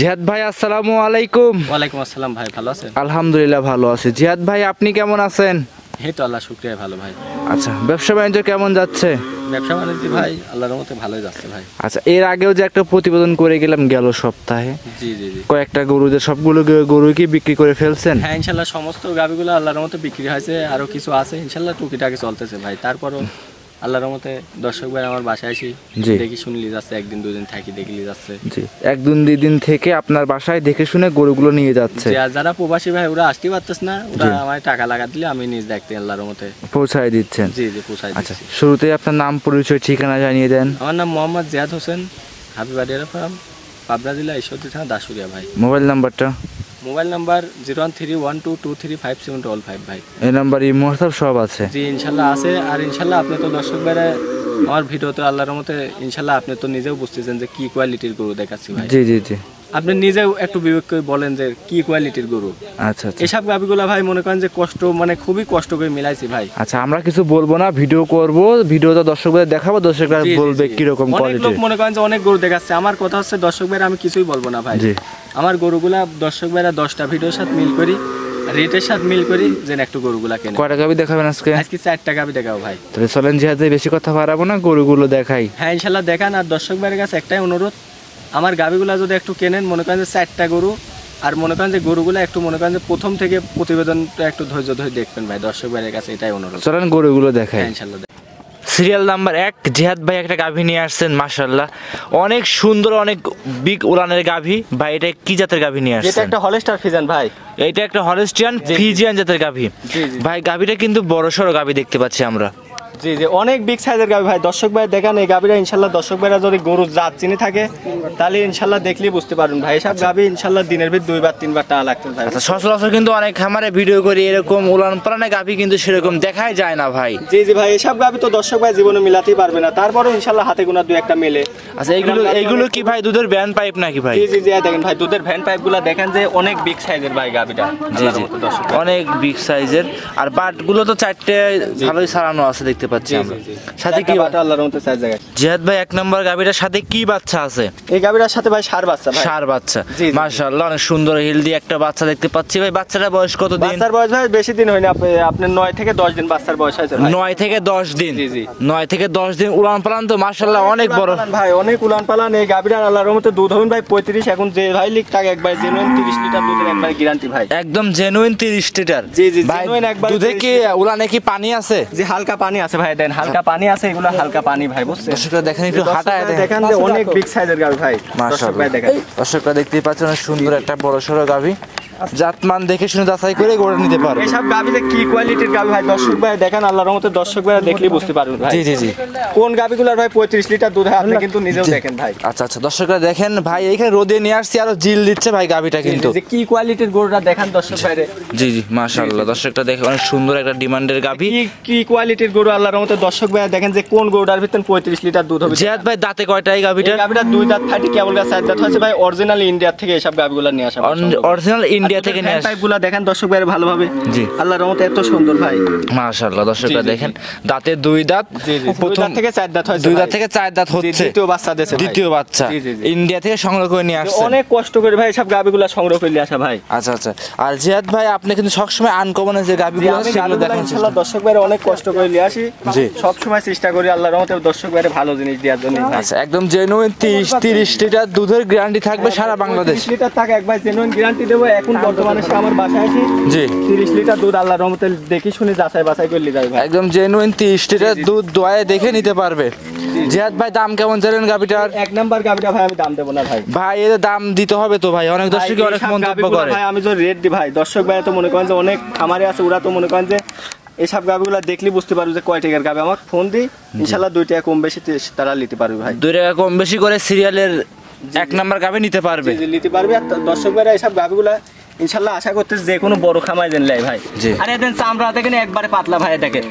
জিহাদ ভাই আসসালামু আলাইকুম। ওয়ালাইকুম আসসালাম ভাই, ভালো আছেন? আলহামদুলিল্লাহ ভালো আছি। জিহাদ ভাই আপনি কেমন আছেন? এই তো আল্লাহ শুকরিয়া ভালো ভাই। আচ্ছা, ব্যবসা বাণিজ্য কেমন যাচ্ছে? ব্যবসা বাণিজ্য ভাই আল্লাহর রহমতে ভালোই যাচ্ছে ভাই। আচ্ছা, এর আগেও যে একটা প্রতিবেদন করে গেলাম গেল সপ্তাহে, জি জি জি, কয়েকটা গরুদের সবগুলো গরু কি বিক্রি করে ফেলছেন? হ্যাঁ ইনশাল্লাহ সমস্ত গাভিগুলো আল্লাহর রহমতে বিক্রি হয়েছে, আরো কিছু আছে ইনশাল্লাহ টুকিটাকি চলতেছে ভাই। তারপরও আল্লাহর রহমতে দর্শক ভাই আমার বাসায় আসি দেখি শুনলি যাচ্ছে, একদিন দুদিন থাকি দেখলি যাচ্ছে। জি, একদিন দুই দিন থেকে আপনার বাসায় দেখে শুনে গরুগুলো নিয়ে যাচ্ছে। আর যারা প্রবাসী ভাই ওরা আসতে পারতেছে না, ওরা আমার টাকা লাগা দিলে আমি নিজ দেখতে আল্লাহর রহমতে পৌঁছায় দিচ্ছেন। জি জি পৌঁছায় দিচ্ছি। আচ্ছা, শুরুতে আপনার নাম পরিচয় ঠিকানা জানিয়ে দেন। আমার নাম মোহাম্মদ জিয়াদ হোসেন, হাবিবাড়িয়া ফার্ম, পাবনা জেলা, ঈশ্বরদী থানা, দাসুরিয়া ভাই। মোবাইল নাম্বারটা? মোবাইল নাম্বার 01312235255 ভাই। এই নাম্বার ইমো হোয়াটসঅ্যাপ সব আছে? জি ইনশাল্লাহ আছে। আর ইনশাল্লাহ আপনি তো দর্শক ভাইরা আমার ভিডিওতে আল্লাহর মতে ইনশাল্লাহ আপনি তো নিজেও বুঝতেছেন যে কি কোয়ালিটির গরু দেখাচ্ছি ভাই। জি জি জি, আপনি নিজেও একটু বিবেক করে বলেন যে কি কোয়ালিটির গরু। আচ্ছা, এসব গাভিগুলা ভাই মনে করেন যে কষ্ট, মানে খুবই কষ্ট করে মিলাইছি ভাই। আচ্ছা, আমরা কিছু বলবো না, ভিডিও করব, ভিডিওটা দর্শকদের দেখাবো, দর্শকরা বলবে কি রকম কোয়ালিটি। অনেক লোক মনে করেন যে অনেক গরু দেখাচ্ছে, আমার কথা হচ্ছে দর্শক ভাইরা আমি কিছুই বলবো না ভাই। আমার গরুগুলা দর্শক ভাইরা 10টা ভিডিওর সাথে মিল করি, রেটের সাথে মিল করি, যেন একটু গরুগুলা কেনে। কয়টা গাভি দেখাবেন আজকে? আজকে 4টা গাভি দেখাবো ভাই। তাহলে চলেন জিহাদ ভাই, বেশি কথা বাড়াবো না, গরুগুলো দেখাই। হ্যাঁ ইনশাল্লাহ দেখান। আর দর্শক ভাইয়ের কাছে একটাই অনুরোধ, আমার গাভিগুলা যদি একটু কেনেন, মনে করেন যে 4টা গরু, আর মনে করেন যে গরুগুলা একটু মনে করেন যে প্রথম থেকে প্রতিবেদনটা একটু ধৈর্য ধরে দেখবেন ভাই। দর্শক ভাইয়ের কাছে এটাই অনুরোধ। চলেন গরুগুলো দেখাই। ইনশাল্লাহ। সিরিয়াল নাম্বার 1 জিহাদ ভাই একটা গাভী নিয়ে আসছেন, মাশাআল্লাহ অনেক সুন্দর, অনেক বিগ উলানের গাভী ভাই। এটা কি জাতের গাভী নিয়ে আসছেন? এটা একটা হলস্টার ফ্রিজিয়ান ভাই। এটা একটা হলস্টিয়ান ফ্রিজিয়ান জাতের গাভী ভাই। গাভীটা কিন্তু বড়সড় গাভী দেখতে পাচ্ছি আমরা। জি জি, অনেক বিগ সাইজের গাভী ভাই। দর্শক ভাই দেখেন এই গাভীরা ইনশাল্লাহ দর্শক ভাইরা যদি গরুর জাত চিনি থাকে তাহলে ইনশাল্লাহ দেখলেই বুঝতে পারবেন ভাই। এসব গাভী ইনশাল্লাহ দিনের ভিতর 2বার 3বার টাকা লাগতে ভাই। আচ্ছা, সচরাচর কিন্তু অনেক খামারে ভিডিও করি, এরকম উলান পালানে গাভী কিন্তু সেরকম দেখাই যায় না ভাই। জি জি ভাই, এসব গাভী তো দর্শক ভাই জীবনে মিলাতেই পারবে না, তারপরে ইনশাল্লাহ হাতে গোনা 2-1টা মেলে। আচ্ছা, এইগুলো কি ভাই দুধের ভ্যান পাইপ নাকি ভাই? জি জি জি, দেখেন ভাই দুধের ভ্যান পাইপগুলো দেখেন যে অনেক বিগ সাইজের ভাই গাভীটা। জি জি, অনেক বিগ সাইজের। আর বাটগুলো তো 4টে ভালোই সারানো আছে দেখতে পাচ্ছি আমরা। সাথে কি বাচ্চা আল্লাহর রহমতে সাইজ জায়গা? জিহাদ ভাই 1 নম্বর গাভীটার সাথে কি বাচ্চা আছে? এই গাভীটার সাথে ভাই ষাঁড় বাচ্চা ভাই। ষাঁড় বাচ্চা, মাশাআল্লাহ অনেক সুন্দর হেলদি একটা বাচ্চা দেখতে পাচ্ছি ভাই। বাচ্চাটার বয়স কত দিন? বাচ্চার বয়স ভাই বেশি দিন হয়নি, আপনার 9 থেকে 10 দিন বাচ্চার বয়স হয়েছে ভাই। 9 থেকে 10 দিন? জি জি, 9 থেকে 10 দিন উলান পালান তো মাশাআল্লাহ অনেক বড় ভাই, অনেক উলান পালান। এই গাভীটার আল্লাহর রহমতে দুধ হবেন ভাই 35। এখন যে ভাই লিখ থাকে একবার জেনুইন 30 লিটার দুধের একবার গ্যারান্টি ভাই। একদম জেনুইন 30 লিটার? জি জি, জেনুইন একবার। দুধে কি উলানে কি পানি আছে? জি হালকা পানি আছে ভাই, দেন হালকা পানি আছে, এগুলো হালকা পানি ভাই, বুঝছেন? দর্শকরা দেখেন, একটু হাঁটায় দেখেন যে অনেক বিগ সাইজের গাভী ভাই। দর্শক ভাই দেখেন, দর্শকরা দেখতেই পাচ্ছেন অনেক সুন্দর একটা বড় সড়ো গাভী। জাতমান দেখে শুনে যাচাই করে গড়ে নিতে পারবে। এইসব গাভীতে কি কোয়ালিটির গাভী ভাই দর্শক ভাই দেখেন, আল্লাহর রহমতে দর্শক ভাই দেখলেই বুঝতে পারবেন ভাই। জি জি জি, কোন গাভীগুলোর ভাই 35 লিটার দুধ হয় আপনি কিন্তু নিজেও দেখেন ভাই। আচ্ছা আচ্ছা, দর্শকরা দেখেন ভাই, এইখানে রোদে নিয়ে আসছি, আরো জিল দিচ্ছে ভাই গাভীটা কিন্তু। যে কি কোয়ালিটির গরুটা দেখেন দর্শক ভাইরে। জি জি মাশাআল্লাহ, দর্শকটা দেখে অনেক সুন্দর একটা ডিমান্ডের গাভী। কি কোয়ালিটির গরু আল্লাহর রহমতে দর্শক ভাই দেখেন যে কোন গরুটার ভিতর 35 লিটার দুধ হবে। জিহাদ ভাই দাঁতে কয়টা এই গাভীটা? গাভীটা 2 দাঁত ফাটি, কেবল গাছ 4 দাঁত হয়েছে ভাই। অরিজিনাল ইন্ডিয়া থেকে এসব গাভীগুলো নিয়ে আসা, অরিজিনাল ইন্ডিয়া থেকে নিয়ে আসা। পাইপগুলো দেখেন দর্শক ভাই ভালোভাবে। জি, আল্লাহর রহমতে এত সুন্দর ভাই মাশাআল্লাহ। দর্শকরা দেখেন দাঁতে 2 দাঁত, প্রথম থেকে 4 দাঁত হয়েছে। 2 দাঁত থেকে 4 দাঁত হচ্ছে, দ্বিতীয় বাচ্চা দিয়েছে, দ্বিতীয় বাচ্চা ইন্ডিয়া থেকে সংগ্রহ করে নিয়ে আসছে। অনেক কষ্ট করে ভাই সব গাভীগুলো সংগ্রহ করে নিয়ে আসা ভাই। আচ্ছা আচ্ছা, আর জিহাদ ভাই আপনি কিন্তু সবসময় আনকমন যে গাভীগুলো আছে সেগুলো দেখেন ইনশাআল্লাহ দর্শক ভাইরে অনেক কষ্ট করে নিয়ে আসি। জি, সব সময় চেষ্টা করি আল্লাহর রহমতে দর্শক ভাইরে ভালো জিনিস দেওয়ার জন্য। আচ্ছা, একদম জেনুইন 30 লিটার দুধের গ্যারান্টি থাকবে সারা বাংলাদেশ। 30 লিটার থাকে একবার জেনুইন গ্যারান্টি দেব। এখন বর্তমানে সে আমার বাসায় আসি, জি 30 লিটার দুধ আল্লাহর রহমতে দেখি শুনে যাচাই বাছাই করে নিয়ে যাবে ভাই। একদম জেনুইন 30 লিটার দুধ দোয়ায় দেখে নিতে পারবে। জিহাদ ভাই দাম কেমন জানেন গাভীটার? 1 নাম্বার গাভীটা ভাই আমি দাম দেব না ভাই। ভাই এর দাম দিতে হবে তো ভাই, অনেক দর্শকই অনেক মন্তব্য করে ভাই। আমি যদি রেট দিই ভাই দর্শক ভাই তো মনে করেন যে অনেক খামারে আছে, ওরা তো মনে করেন যে এইসব গাভীগুলো দেখলে বুঝতে পারবে যে কয় টাকার গাভী। আমাকে ফোন দিই ইনশাআল্লাহ 2 টাকা কম বেশি তারা নিতে পারবে ভাই। 2 টাকা কম বেশি করে সিরিয়ালের 1 নাম্বার গাভী নিতে পারবে। জি নিতে পারবে। আর দর্শক ভাইরা এইসব গাভীগুলো ইনশাআল্লাহ আশা করতেছি যে কোনো বড় খামায় দেন লাই ভাই। আরে দেন চামড়া দেখেন একবারে পাতলা ভাই, দেখেন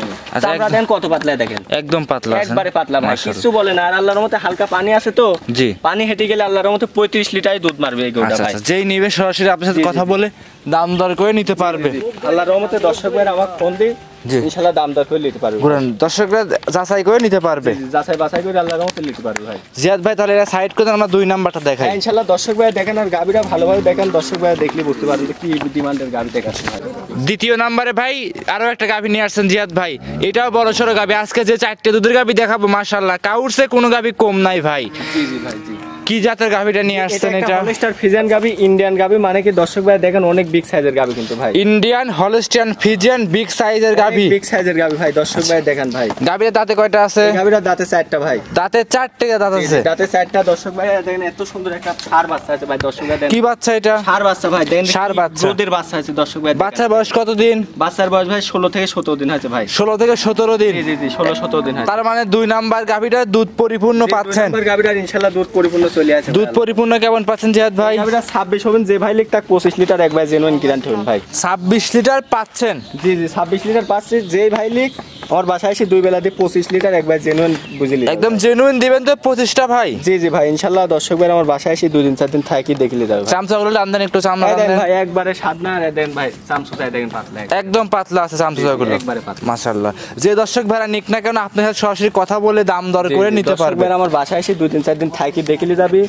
চামড়া দেন কত পাতলা, দেখেন একদম পাতলা, একবারে পাতলা ভাই, কিছু বলে না। আর আল্লাহর রহমতে হালকা পানি আছে তো, জি পানি হেঁটে গেলে আল্লাহর রহমতে 35 লিটার দুধ মারবে এই গরুটা ভাই। যেই নিবে সরাসরি আপনার সাথে কথা বলে দাম দর করে নিতে পারবে। আল্লাহর রহমতে দর্শক ভাইরা আমাকে ফোন দিই জি। ইনশাআল্লাহ দাম দর করে নিতে পারবে। দর্শকরা যাচাই করে নিতে পারবে। যাচাই বাছাই করে আল্লাহর রহমতে নিতে পারবে ভাই। জিয়াদ ভাই তাহলে এটা সাইড করে আমরা 2 নাম্বারটা দেখাই। ইনশাআল্লাহ দর্শক ভাই দেখেন আর গাবিটা ভালোভাবে দেখেন, দর্শক ভাই দেখলে বুঝতে পারবেন যে কি ডিমান্ডের গাবি দেখাচ্ছে ভাই। দ্বিতীয় নাম্বারে ভাই আরো একটা গাবি নিয়ে আসছেন জিয়াদ ভাই, এটাও বড় সড়ো গাবি। আজকে যে 4টে দুধের গাবি দেখাবো মাশাআল্লাহ কাউরসে কোনো গাবি কম নাই ভাই। জি জি ভাই জি। কি জাতের গাবিটা নিয়ে আসছেন এটা? হলস্টার ফ্রিজিয়ান গাবি, ইন্ডিয়ান গাবি, মানে কি দর্শক ভাই দেখেন অনেক বিগ সাইজের গাবি কিন্তু ভাই। ইন্ডিয়ান হলস্টিয়ান ফ্রিজিয়ান বিগ সাইজের গাবি, বিগ সাইজের গাবি ভাই। দর্শক ভাই দেখেন ভাই গাবির দাঁতে কয়টা আছে? গাবিটা দাঁতে 4টা ভাই। দাঁতে 4টে দাঁত আছে। দাঁতে 4টা। দর্শক ভাই দেখেন এত সুন্দর একটা ষাঁড় বাচ্চা আছে ভাই। দর্শক ভাই দেখেন কি বাচ্চা এটা? ষাঁড় বাচ্চা ভাই। দেখেন ষাঁড় বাচ্চা, দুধের বাচ্চা আছে দর্শক ভাই। বাচ্চার বয়স কত দিন? বাচ্চার বয়স ভাই 16 থেকে 17 দিন হয়েছে ভাই। 16 থেকে 17 দিন। জি জি জি 16-17 দিন হয়েছে। তার মানে 2 নাম্বার গাবিটা দুধ পরিপূর্ণ পাচ্ছেন। 2 নাম্বার গাবিটার ইনশাআল্লাহ দুধ পরিপূর্ণ চলে আসে। দুধ পরিপূর্ণ কেমন পাচ্ছেন জিয়াদ ভাই? গাবিটা 26 হবেন, যে ভাই লিখ তাক 25 লিটার একবার জেনুইন গ্যারান্টি হবেন ভাই। 26 লিটার পাচ্ছেন? জি জি 26 লিটার পাচ্ছি। যে ভাই লিখ আমার বাসায় এসে 2 বেলা দিয়ে 25 লিটার একবার জেনুইন বুঝলি একদম জেনুইন দিবেন তো 25টা ভাই? জি জি ভাই ইনশাআল্লাহ। দর্শক ভাই আমার বাসায় এসে 2 দিন 4 দিন থাকি দেখলে যাবে। চামচাগুলো আনদেন একটু, চামড়া দেন আনদেন ভাই একবারে সাদনা। আর দেন ভাই চামচুটাই দেখেন পাতলা, একদম পাতলা আছে চামচাগুলো একবারে পাতলা মাশাআল্লাহ। যে দর্শক ভাড়া নিক না কেন আপনার সাথে সরাসরি কথা বলে দাম দর করে নিতে পারবে। আমার বাসায় এসে 2 দিন 4 দিন থাকি দেখলে যাবি।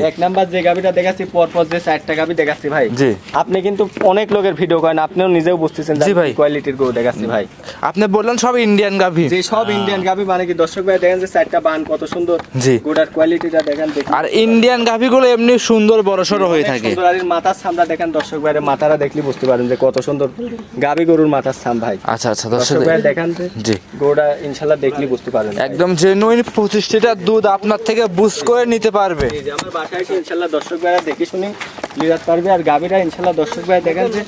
এক নাম্বার যে গাবিটা দেখাচ্ছি পরপর যে 4টা গাবি দেখাচ্ছি ভাই, জি আপনি কিন্তু অনেক লোকের ভিডিও করেন, আপনিও নিজেও বুঝতেছেন যে কোয়ালিটির গরু দেখাচ্ছি ভাই। আপনি বললেন সব ইন্ডিয়ান গাভি, যে সব ইন্ডিয়ান গাভি, মানে কি দর্শক ভাই দেখেন যে 4টা বান কত সুন্দর, জি গোটার কোয়ালিটিটা দেখেন। আর ইন্ডিয়ান গাভিগুলো এমনি সুন্দর বড় সরো হয়ে থাকে। সুন্দর। আর মাথার ছামটা দেখেন দর্শক ভাইয়ের মাথাটা দেখলে বুঝতে পারেন যে কত সুন্দর গাভি গরুর মাথার ছাম ভাই। আচ্ছা আচ্ছা দর্শক ভাই দেখেন জি গরুটা ইনশাআল্লাহ দেখলে বুঝতে পারবেন একদম জেনুইন 25 লিটার দুধ আপনার থেকে বুঝ করে নিতে পারবে। জি জি আমার বাসায় এসে ইনশাআল্লাহ দর্শক ভাইরা দেখে শুনি লিরাত পারবে। আর গাভিটা ইনশাআল্লাহ দর্শক ভাই দেখেন যে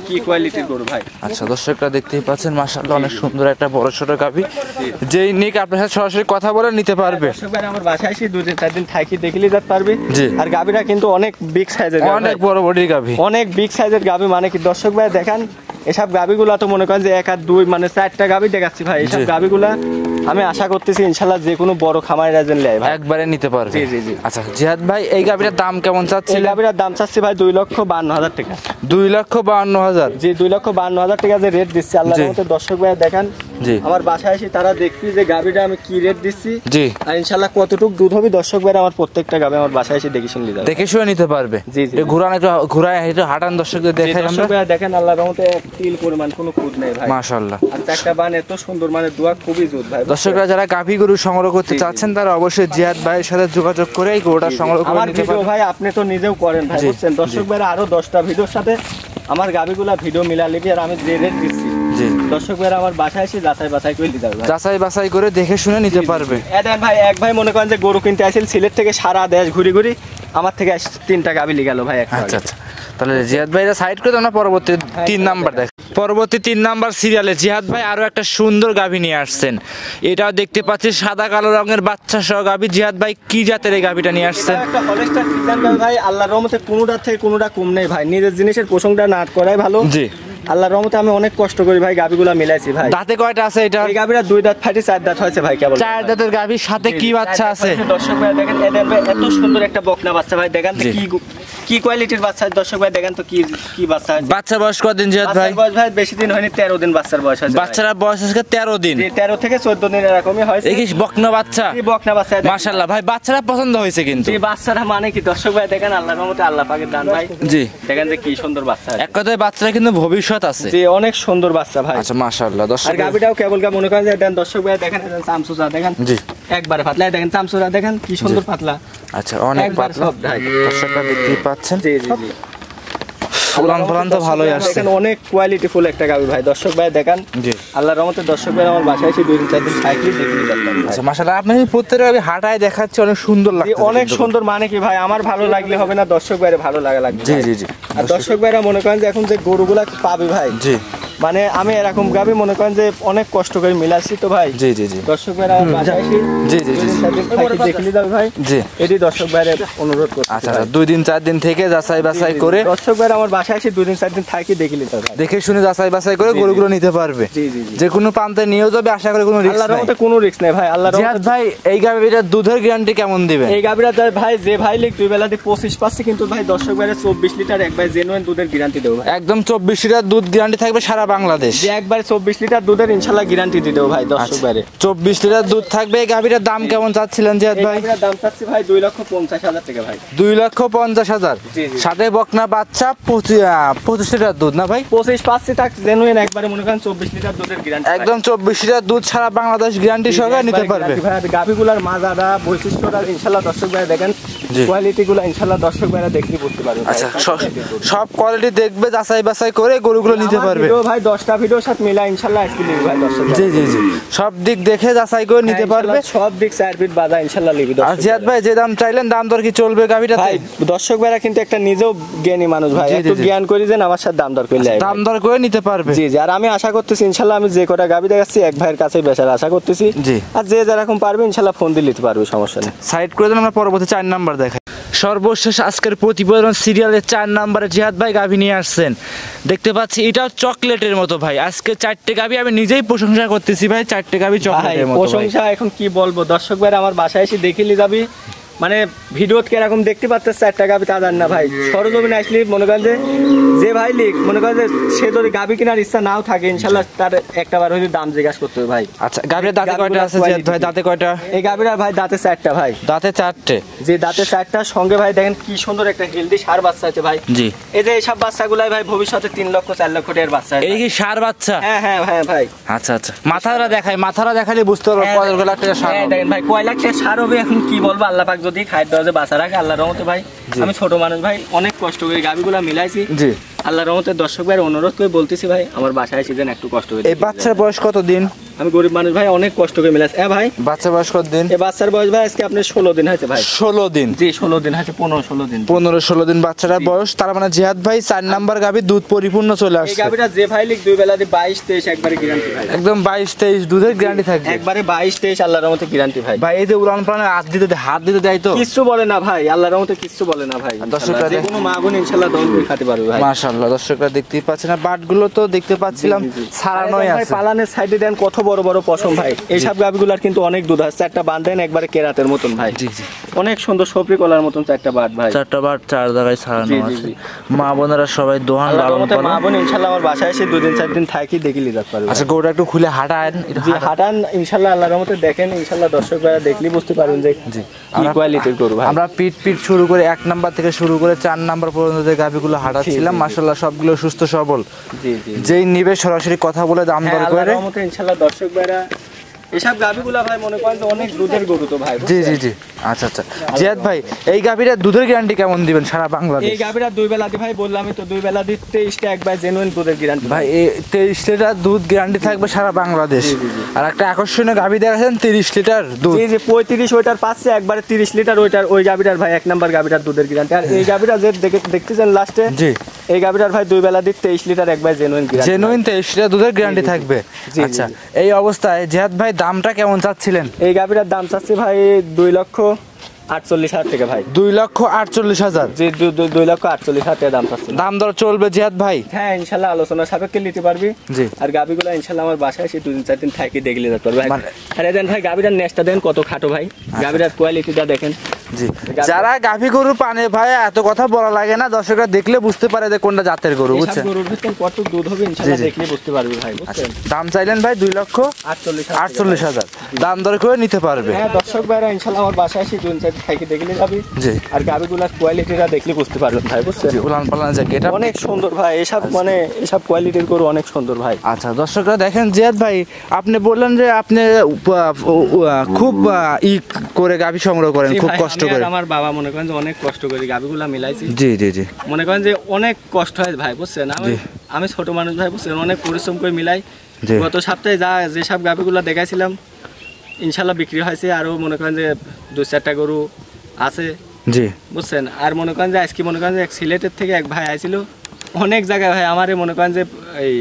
কি কোয়ালিটির গরু ভাই। আচ্ছা দর্শকরা দেখতেই পাচ্ছেন মাশাআল্লাহ অনেক সুন্দর একটা বড় ছোট গাভি, যেই নিক আপনার সাথে সরাসরি কথা বলে নিতে পারবে। দর্শক ভাই আমার বাসায় এসে 2 দিন 4 দিন থাকি দেখলে লিরাত পারবে। জি। আর গাভিটা কিন্তু অনেক বিগ সাইজের, অনেক বড় বডির গাভি, অনেক বিগ সাইজের গাভি। মানে কি দর্শক ভাই দেখেন এসব গাভিগুলা তো মনে করেন যে 1 আর 2 মানে 4টা গাভি দেখাচ্ছি ভাই। এসব গাভিগুলা আমি আশা করতেছি ইনশাআল্লাহ যে কোনো বড় খামারের রাজন লাই ভাই একবারে নিতে পারবে। জি জি জি। আচ্ছা জিহাদ ভাই এই গাভিটার দাম কেমন চাচ্ছেন? এই গাভিটার দাম চাচ্ছি ভাই 2,52,000 টাকা। 2,52,000? জি 2,52,000 টাকা যে রেট দিচ্ছি আল্লাহর রহমতে দর্শক ভাই দেখেন। জি আমার বাসায় এসে তারা দেখবি যে গাভিটা আমি কি রেট দিচ্ছি। জি। আর ইনশাআল্লাহ কতটুকু দুধ হবে দর্শক ভাই আমার প্রত্যেকটা গাভি আমার বাসায় এসে দেখে শুনলি যাবে, দেখে শুনে নিতে পারবে। জি জি। ঘুরান একটু ঘুরায় একটু হাঁটান দর্শকদের দেখাই আমরা। দর্শক ভাই দেখেন আল্লাহর রহমতে এক তিল পরিমাণ কোনো খুদ নেই ভাই মাশাআল্লাহ। আর 4টা বান এত সুন্দর, মানে দোয়া খুবই জোর ভাই। দর্শকরা যারা গাভী গরু সংগ্রহ করতে চাচ্ছেন তারা অবশ্যই জিহাদ ভাইয়ের সাথে যোগাযোগ করে এই গরুটা সংগ্রহ করে আমার নিতে ভিডিও পারবেন। ভাই আপনি তো নিজেও করেন ভাই বুঝছেন। দর্শক ভাইরা আরো 10টা ভিডিওর সাথে আমার গাভিগুলা ভিডিও মিলা লিবি। আর আমি যে রেট দিচ্ছি জি দর্শক ভাইরা আমার বাসায় এসে যাচাই বাছাই করে দিতে হবে, যাচাই বাছাই করে দেখে শুনে নিতে পারবে। দেন ভাই এক ভাই মনে করেন যে গরু কিনতে আসছিল সিলেট থেকে সারা দেশ ঘুরি ঘুরি আমার থেকে 3টা গাভি লিয়ে গেল ভাই। আচ্ছা আচ্ছা তাহলে জিহাদ ভাইরা সাইড করে আমরা পরবর্তী 3 নাম্বার দেখ। পরবর্তী 3 নাম্বার সিরিয়ালে জিহাদ ভাই আরো একটা সুন্দর গাভি নিয়ে আসছেন। এটাও দেখতে পাচ্ছি সাদা কালো রঙের বাচ্চা সহ গাভি। জিহাদ ভাই কি জাতের এই গাভিটা নিয়ে আসছেন? একটা হলস্টার ফ্রিজিয়ান গাভি ভাই, আল্লাহর রহমতে কোনোটার থেকে কোনোটা কম নেই ভাই। নিজের জিনিসের প্রশংসা না করাই ভালো। জি আল্লাহর রহমতে আমি অনেক কষ্ট করি ভাই গাভিগুলা মিলাইছি ভাই। দাঁতে কয়টা আছে এটা? এই গাভিটা 2 দাঁত ফাটি 4 দাঁত হয়েছে ভাই কেবল। 4 দাঁতের গাভির সাথে কি বাচ্চা আছে? দর্শক ভাই দেখেন এদের ভাই এত সুন্দর একটা বকনা বাচ্চা ভাই দেখেন তো কি কোয়ালিটির বাচ্চা। দর্শক ভাই দেখেন তো কি বাচ্চা। বাচ্চা বয়স কতদিন জিহাদ ভাই? বয়স ভাই বেশি দিন হয়নি, 13 দিন বাচ্চার বয়স হয়েছে। বাচ্চারা বয়স আজকে 13 দিন। 13 থেকে 14 দিন এরকমই হয়েছে। এই কি বকনা বাচ্চা? এই বকনা বাচ্চা মাশাআল্লাহ ভাই বাচ্চারা পছন্দ হয়েছে কিন্তু। এই বাচ্চারা মানে কি দর্শক ভাই দেখেন আল্লাহর রহমতে আল্লাহ পাকের দান ভাই। জি দেখেন যে কি সুন্দর বাচ্চা। এক কথায় বাচ্চারা কিন্তু ভবিষ্যৎ আছে। জি অনেক সুন্দর বাচ্চা ভাই। আচ্ছা মাশাআল্লাহ। দর্শক আর গাবিটাও কেবল মনে করেন যে দেন দর্শক ভাই দেখেন চামচুচা দেখেন। জি একবারে পাতলা দেখেন চামচুচা দেখেন কি সুন্দর পাতলা। আচ্ছা অনেক পাতলা দর্শকরা দেখতেই পাচ্ছেন। জি জি জি ফুলান তো ভালোই আসছে। দেখেন অনেক কোয়ালিটি ফুল একটা গাবি ভাই। দর্শক ভাই দেখেন জি আল্লাহর রহমতে দর্শক ভাই আমার বাসায় এসে 2 দিন 4 দিন সাইকেল দেখে নিয়ে যাবেন। আচ্ছা মাশাআল্লাহ আপনি প্রত্যেকটা গাবি হাঁটায় দেখাচ্ছে অনেক সুন্দর লাগছে। অনেক সুন্দর মানে কি ভাই আমার ভালো লাগলে হবে না, দর্শক ভাইরে ভালো লাগবে। জি জি জি। আর দর্শক ভাইরা মনে করেন যে এখন যে গরুগুলা পাবে ভাই, জি মানে আমি এরকম গাবি মনে করেন যে অনেক কষ্ট করে মিলাচ্ছি তো ভাই। জি জি জি দর্শক ভাইরা আমার বাসায় এসে জি জি জি দেখে নিয়ে যাবে ভাই। জি এটি দর্শক ভাইরে অনুরোধ করছি। আচ্ছা 2 দিন 4 দিন থেকে যাচাই বাছাই করে দর্শক ভাইরা আমার বাসায় এসে 2 দিন 4 দিন থাকি দেখে নিতে হবে, দেখে শুনে যাচাই বাছাই করে গরুগুলো নিতে পারবে। জি জি জি যে কোনো প্রান্তে নিয়েও যাবে আশা করি কোনো রিস্ক আল্লাহর নাই। রহমতে কোনো রিস্ক নাই ভাই। আল্লাহর জিহাদ ভাই এই গাবিটার দুধের গ্যারান্টি কেমন দিবেন? এই গাবিটা ভাই যে ভাই লিখ 2 বেলাতে 25 পাচ্ছে কিন্তু ভাই দর্শক ভাইরে 24 লিটার একবার জেনুইন দুধের গ্যারান্টি দেব ভাই। একদম 24 লিটার দুধ গ্যারান্টি থাকবে সারা বাংলাদেশ। যে একবারে 24 লিটার দুধের ইনশাআল্লাহ গ্যারান্টি দিয়ে দেবো ভাই দর্শক বাইরে। 24 লিটার দুধ থাকবে। এই গাভীটার দাম কেমন চাচ্ছিলেন জিয়াদ ভাই? এটার দাম চাচ্ছি ভাই 2,50,000 টাকা ভাই। 2,50,000 জি, জি। সাথে বকনা বাচ্চা 25 লিটার দুধ না ভাই? 25 পাচ্ছি তাক জেনুইন একবারে মনে করেন 24 লিটার দুধের গ্যারান্টি একদম 24 লিটার দুধ সারা বাংলাদেশ গ্যারান্টি সহকারে নিতে পারবে। ভাই গাভীগুলার মাজাটা বৈশিষ্ট্যটা ইনশাআল্লাহ দর্শক ভাই দেখেন, জি। কোয়ালিটিগুলো ইনশাআল্লাহ দর্শক ভাইরা দেখতে বুঝতে পারবে। আচ্ছা, সব কোয়ালিটি দেখবে, যাচাই বাছাই করে গরুগুলো নিতে পারবে। ভিডিও ভাই 10টা ভিডিওর সাথে মিলা ইনশাআল্লাহ আজকে নিবে ভাই দর্শক। জি জি জি, সব দিক দেখে যাচাই করে নিতে পারবে। সব দিক 4 ফিট বাঁধা ইনশাআল্লাহ নিবে আর জিয়াদ ভাই যে দাম চাইলেন দাম দর কি চলবে গাভীটাতে? ভাই দর্শক ভাইরা কিন্তু একটা নিজেও জ্ঞানী মানুষ ভাই, জি, জি, একটু জি। জ্ঞান করে দেন আমার সাথে দাম দর করে লাইবে। দাম দর করে নিতে পারবে। জি জি, আর আমি আশা করতেছি ইনশাআল্লাহ আমি যে কটা গাভী দেখাচ্ছি এক ভাইয়ের কাছেই বেচার আশা করতেছি। জি। আর যে যেরকম পারবে ইনশাআল্লাহ ফোন দিয়ে নিতে পারবে, সমস্যা নেই। সাইড করে দেন, আমরা পরবর্তী 4 নাম্বার দেখাই। সর্বশেষ আজকের প্রতিবেদন সিরিয়ালের 4 নাম্বারে জিহাদ ভাই গাভী নিয়ে আসছেন। দেখতে পাচ্ছি এটাও চকলেটের মতো ভাই। আজকে 4টে গাভী আমি নিজেই প্রশংসা করতেছি ভাই, 4টে গাভী ভাই চকলেটের মতো ভাই। প্রশংসা এখন কি বলবো, দর্শক ভাইরা আমার বাসায় এসে দেখিলি যাবি, মানে ভিডিওতে কিরকম দেখতে পাচ্ছিস 4টা গাভী তা জান না ভাই। সরজমিনে আসলে মনে করেন যে ভাই লিখ মনে করেন যে সে যদি গাভী কেনার ইচ্ছা নাও থাকে ইনশাআল্লাহ তার একটাবার হইলে দাম জিজ্ঞাসা করতে হবে ভাই। আচ্ছা, গাভীর দাঁতে কয়টা আছে জিয়াদ ভাই? দাঁতে কয়টা? এই গাভীর ভাই দাঁতে 4টা ভাই। দাঁতে 4টে। যে দাঁতে 4টার সঙ্গে ভাই দেখেন কি সুন্দর একটা হেলদি সার বাচ্চা আছে ভাই। জি। এই যে এইসব বাচ্চাগুলাই ভাই ভবিষ্যতে 3 লক্ষ 4 লক্ষ টাকার বাচ্চা। এই কি সার বাচ্চা? হ্যাঁ হ্যাঁ হ্যাঁ ভাই। আচ্ছা আচ্ছা, মাথাটা দেখাই, মাথাটা দেখালে বুঝতে পারবো কত লাখ টাকা সার হবে। দেখেন ভাই কয় লাখ টাকা সার হবে এখন কি বলবো, আল্লাহ পাক যদি খায় দরজে বাঁচা রাখে আল্লাহর রহমতে ভাই। আমি ছোট মানুষ ভাই, অনেক কষ্ট করে গাভীগুলা মিলাইছি। জি। আল্লাহর রহমতে দর্শক ভাইয়ের অনুরোধ করে বলতেছি ভাই আমার বাসায় এসে দেন একটু কষ্ট করে। এই বাচ্চার বয়স কত দিন? আমি গরিব মানুষ ভাই, অনেক কষ্ট করে মিলাইছি। ভাই বাচ্চার বয়স কত দিন? এই বাচ্চার বয়স ভাই আজকে আপনার 16 দিন হয়েছে ভাই। 16 দিন? জি 16 দিন হয়েছে, 15-16 দিন। 15-16 দিন বাচ্চাটার বয়স। তার মানে জিহাদ ভাই 4 নাম্বার গাভী দুধ পরিপূর্ণ চলে এই আসছে। গাভীটা যে ভাই লিখ দুই বেলা দিয়ে 22-23 একবারে গ্যারান্টি ভাই। একদম 22-23 দুধের গ্যারান্টি থাকবে। একবারে 22-23 আল্লাহর রহমতে গ্যারান্টি ভাই। ভাই এই যে উড়ান প্রাণে হাত দিতে দেয় তো? কিচ্ছু বলে না ভাই, আল্লাহর রহমতে কিচ্ছু বলে না ভাই। দর্শকরা যে কোনো মা বোন ইনশাআল্লাহ দন করে খেতে পারবে ভাই। মাশাআল্লাহ, দর্শকরা দেখতেই পাচ্ছেন না, বাটগুলো তো দেখতে পাচ্ছিলাম সারানোই ভাই আছে। পালানের সাইডে দেন কত বড় বড় পশম ভাই। এইসব গাভীগুলার কিন্তু অনেক দুধ আছে। 4টা বাট দেন একবারে কেরাতের মতন ভাই। জি জি, অনেক সুন্দর সফরি কলার মতন 4টা বাট ভাই। 4টা বাট 4 জায়গায় সারানো জি, জি, আছে। জি। মা বোনেরা সবাই দোহান আল্লাহর লালন রহমতে পালন। মা বোন ইনশাআল্লাহ আমার বাসায় এসে 2 দিন 4 দিন থাকি দেখিলি যেতে পারবে। আচ্ছা, গরুটা একটু খুলে হাঁটান। জি হাঁটান ইনশাআল্লাহ, আল্লাহর রহমতে দেখেন ইনশাআল্লাহ দর্শক ভাইরা দেখলি বুঝতে পারবেন যে জি কি কোয়ালিটির গরু ভাই। আমরা পিট শুরু করে 1 নাম্বার থেকে শুরু করে 4 নাম্বার পর্যন্ত যে গাভীগুলো হাঁটাচ্ছিলাম, মাশাআল্লাহ সবগুলো সুস্থ সবল। জি জি, যেই নিবে সরাসরি কথা বলে দাম দর আল্লাহর করে। রহমতে ইনশাআল্লাহ দর্শক ভাইরা এসব গাভীগুলা ভাই মনে করেন যে অনেক দুধের গরু তো ভাই। জি জি জি, আচ্ছা আচ্ছা। জিয়াদ ভাই এই গাভীরা দুধের গ্যারান্টি কেমন দিবেন সারা বাংলাদেশ? এই গাভীরা 2 বেলা দি ভাই বললামই তো 2 বেলা দি 23টা একবার জেনুইন দুধের গ্যারান্টি ভাই এই 23 লিটার দুধ গ্যারান্টি থাকবে সারা বাংলাদেশ। আর একটা আকর্ষণীয় গাভী দেখাচ্ছেন 30 লিটার দুধ। জি জি 35 ওইটার পাচ্ছে একবারে 30 লিটার ওইটার ওই গাভীটার ভাই 1 নাম্বার গাভীটার দুধের গ্যারান্টি। আর এই গাভীটা যে দেখতেছেন লাস্টে, জি এই গাভীটার ভাই 2 বেলা দি 23 লিটার একবার জেনুইন গ্যারান্টি। জেনুইন 23 লিটার দুধের গ্যারান্টি থাকবে। জি, আচ্ছা, জি। এই অবস্থায় জিহাদ ভাই দামটা কেমন চাচ্ছিলেন? এই গাভীটার দাম চাচ্ছি ভাই 2,48,000 টাকা ভাই। 2,48,000? জি 2,48,000 টাকা দাম চাচ্ছি। দাম দর চলবে জিহাদ ভাই? হ্যাঁ ইনশাআল্লাহ আলোচনা সাপেক্ষে নিতে পারবি। জি। আর গাভীগুলো ইনশাআল্লাহ আমার বাসায় এসে 2 দিন 4 দিন থাকি দেখলে যেতে পারবে। মানে- আরে দেন ভাই গাভীটার নেক্সটটা দেন কত খাটো ভাই, গাভীটার কোয়ালিটিটা দেখেন। জি, যারা গাভী গরু পানে ভাই এত কথা বলা লাগে না, দর্শকরা দেখলে বুঝতে পারে যে কোনটা জাতের গরু, এসব বুঝছেন? গরুর ভিতর কত দুধ হবে ইনশাআল্লাহ জি, জি। দেখলে বুঝতে পারবি ভাই, বুঝছেন? দাম চাইলেন ভাই 2,48,000, দাম দর করে নিতে পারবে। হ্যাঁ দর্শক ভাইরা ইনশাআল্লাহ আমার বাসায় এসে 2 দিন 4 দিন থাকি দেখলে যাবি। জি। আর গাভীগুলোর কোয়ালিটিটা দেখলে বুঝতে পারবেন ভাই, বুঝছেন? জি, উলান পালান জায়গা এটা অনেক সুন্দর ভাই, এসব মানে এসব কোয়ালিটির গরু অনেক সুন্দর ভাই। আচ্ছা, দর্শকরা দেখেন জিয়াদ ভাই আপনি বললেন যে আপনি খুব করে গাভী সংগ্রহ করেন, জি খুব ভাই, কষ্ট আমি আর করে। আমার বাবা মনে করেন যে অনেক কষ্ট করে গাভীগুলা মিলাইছি। জি জি জি, মনে করেন যে অনেক কষ্ট হয় ভাই, বুঝছেন? আমি ছোট মানুষ ভাই, বুঝছেন? অনেক পরিশ্রম করে মিলাই। জি। গত সপ্তাহে যেসব গাভীগুলা দেখাইছিলাম ইনশাআল্লাহ বিক্রি হয়েছে, আরো মনে করেন যে 2-4টা গরু আছে, জি বুঝছেন? আর মনে করেন যে আজকে মনে করেন যে সিলেটের থেকে এক ভাই আইছিল, অনেক জায়গায় ভাই আমারে মনে করেন যে এই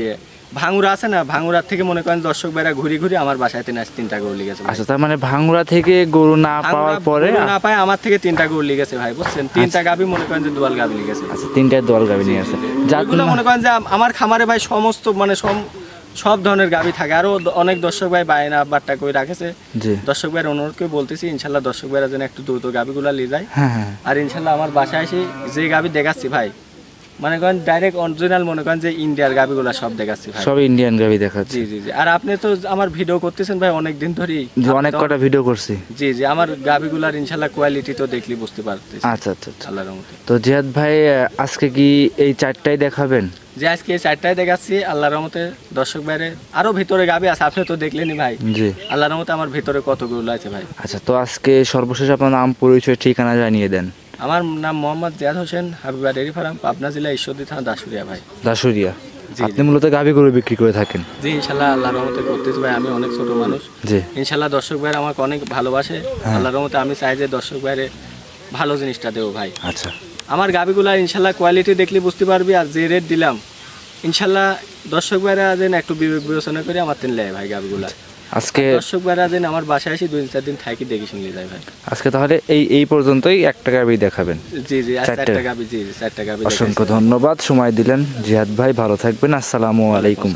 ভাঙুরা আছে না, ভাঙুরার থেকে মনে করেন দর্শক ভাইরা ঘুরি ঘুরি আমার বাসায় 3টা গরু লিগেছে। আচ্ছা, তার মানে ভাঙুরা থেকে গরু না পাওয়ার পরে না পায় আমার থেকে 3টা গরু লিগেছে ভাই, বুঝছেন? 3টা গাভী মনে করেন যে দুয়াল গাভী লিগেছে। আচ্ছা, 3টায় দল গাভী নিয়ে আসে। এগুলো মনে করেন যে আমার খামারে ভাই সমস্ত মানে সব ধরনের গাভী থাকে। আরো অনেক দর্শক ভাই বায়না বাট্টা করে রাখেছে। জি, দর্শক ভাইয়ের অনুরোধ করে বলতেছি ইনশাল্লাহ দর্শক ভাইরা যেন একটু দ্রুত গাভীগুলা নিয়ে যায়। হ্যাঁ হ্যাঁ, আর ইনশাল্লাহ আমার বাসায় এসে যে গাভী দেখাচ্ছি ভাই মনে করেন ডাইরেক্ট অরিজিনাল মনে করেন যে ইন্ডিয়ার গাবিগুলা সব দেখাচ্ছি ভাই। সব ইন্ডিয়ান গাভি দেখাচ্ছে। জি জি জি। আর আপনি তো আমার ভিডিও করতেছেন ভাই অনেক দিন ধরেই। যে অনেক কটা ভিডিও করছি। জি জি, আমার গাবিগুলার ইনশাআল্লাহ কোয়ালিটি তো দেখলি বুঝতে পারতেছি। আচ্ছা আচ্ছা আচ্ছা। আল্লাহর রহমতে। তো জিহাদ ভাই আজকে কি এই 4টাই দেখাবেন? যে আজকে এই 4টায় দেখাচ্ছি আল্লাহর রহমতে। দর্শক বাইরে আরো ভিতরে গাবি আছে, আপনি তো দেখলেনই ভাই। জি। আল্লাহর রহমতে আমার ভিতরে কতগুলো আছে ভাই। আচ্ছা, তো আজকে সর্বশেষ আপনার নাম, পরিচয়, ঠিকানা জানিয়ে দেন। আমার নাম মোহাম্মদ জিয়াদ হোসেন, হাবিবা ডেয়ারি ফার্ম, পাবনা জেলা ঈশ্বরদী থানা, দাসুরিয়া ভাই। দাসুরিয়া। জি, আপনি মূলত গাভী গরু বিক্রি করে থাকেন? জি ইনশাল্লাহ আল্লাহর রহমতে করতেছি ভাই। আমি অনেক ছোট মানুষ। জি। ইনশাল্লাহ দর্শক ভাইরা আমাকে অনেক ভালোবাসে। আল্লাহর রহমতে আমি চাই যে দর্শক ভাইরে ভালো জিনিসটা দেবো ভাই। আচ্ছা। আমার গাবিগুলা ইনশাল্লাহ কোয়ালিটি দেখলে বুঝতে পারবি। আর যে রেট দিলাম ইনশাল্লাহ দর্শক ভাইরা যেন একটু বিবেচনা করে আমার তিন লেয় ভাই গাবিগুলা। আজকে দর্শক ভাইরা যেন আমার বাসায় আসি 2-4 দিন থাকি দেখে শুনলে যায় ভাই। আজকে তাহলে এই পর্যন্তই একটা গাভী দেখাবেন? জি জি, আর 4টা 4টা গাবি। জি 4টা গাবি। অসংখ্য ধন্যবাদ, সময় দিলেন জিহাদ ভাই। ভালো থাকবেন। আসসালামু আলাইকুম।